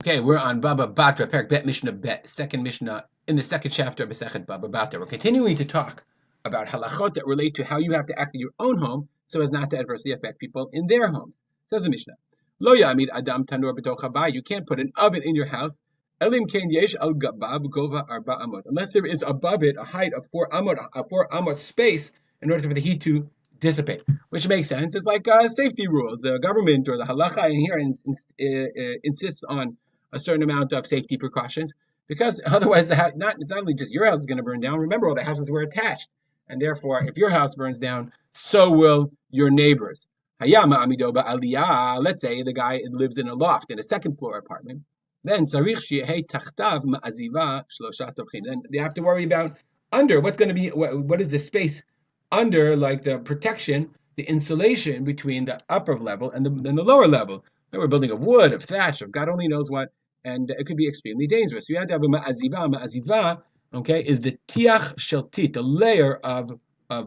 Okay, we're on Batra, Perak Bet Mishnah Bet, second Mishnah in the second chapter of Masechet Batra. We're continuing to talk about halachot that relate to how you have to act in your own home so as not to adversely affect people in their homes. Says the Mishnah, Lo yamid adam tanur b'toch habayit. You can't put an oven in your house. Elim ken yesh al gabav gova arba amot. Unless there is above it a height of 4 amot space in order for the heat to dissipate, which makes sense. It's like safety rules. The government or the halacha in here insists on a certain amount of safety precautions, because otherwise it's not only just your house is going to burn down. Remember, all the houses were attached, and therefore if your house burns down, so will your neighbors. Let's say the guy lives in a loft in a second floor apartment, then then they have to worry about under what's going to be, what is the space under, like the protection, the insulation between the upper level and the lower level. We're building of wood, of thatch, of God only knows what, and it could be extremely dangerous. So you have to have a ma'aziva. Ma'aziva, okay, is the tiach sheltit, the layer of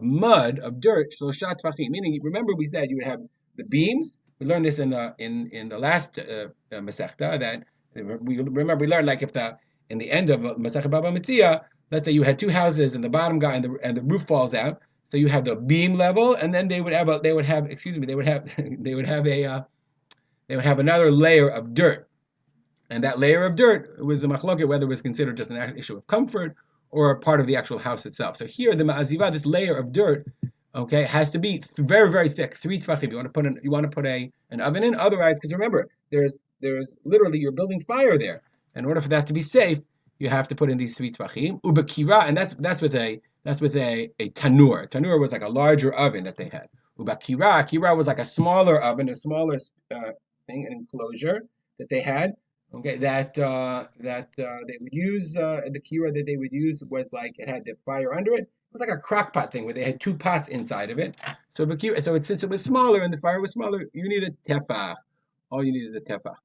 mud, of dirt, shloshat tvachim. Meaning, remember we said you would have the beams. We learned this in the last Masechta, that we learned, like, if in the end of Masechta Baba Metzia, let's say you had two houses and the bottom guy and the roof falls out, so you have the beam level, and then they would have another layer of dirt. And that layer of dirt was a machloket whether it was considered just an issue of comfort or a part of the actual house itself. So here, the ma'aziva, this layer of dirt, okay, has to be very, very thick, 3 tvachim. You want to put an oven in, otherwise, because remember, there's literally, you're building fire there. In order for that to be safe, you have to put in these 3 tvachim. Ubakira, and that's with a tanur. Tanur was like a larger oven that they had. Kira was like a smaller oven, a smaller thing, an enclosure that they had. Okay, that they would use, the kira that they would use was like, it had the fire under it. It was like a crock pot thing where they had 2 pots inside of it. So since it was smaller and the fire was smaller, you need a tefah. All you need is a tefah.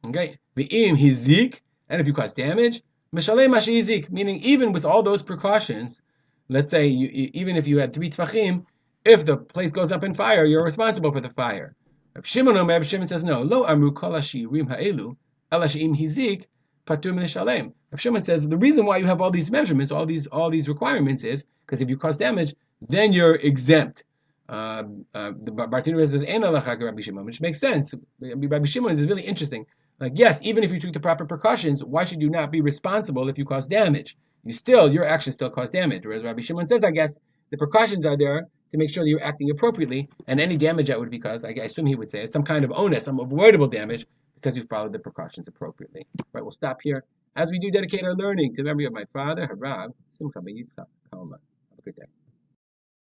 Okay, ve'im hizik, and if you cause damage, mishalei mashi hizik, meaning even with all those precautions, let's say even if you had 3 tvachim, if the place goes up in fire, you're responsible for the fire. Shimon says no. Lo amru kol hashirim ha'elu. Rav Shimon says the reason why you have all these measurements, all these requirements, is because if you cause damage, then you're exempt. The Bartinu says "Ein halacha Rabbi Shimon," which makes sense. Rabbi Shimon is really interesting. Like, yes, even if you took the proper precautions, why should you not be responsible if you cause damage? Your actions still cause damage. Whereas Rabbi Shimon says, I guess the precautions are there to make sure that you're acting appropriately, and any damage that would be caused, I assume he would say, is some kind of onus, some avoidable damage, because you followed the precautions appropriately. Right, we'll stop here as we do dedicate our learning to the memory of my father, Harav Simcha Ben Yitzchak.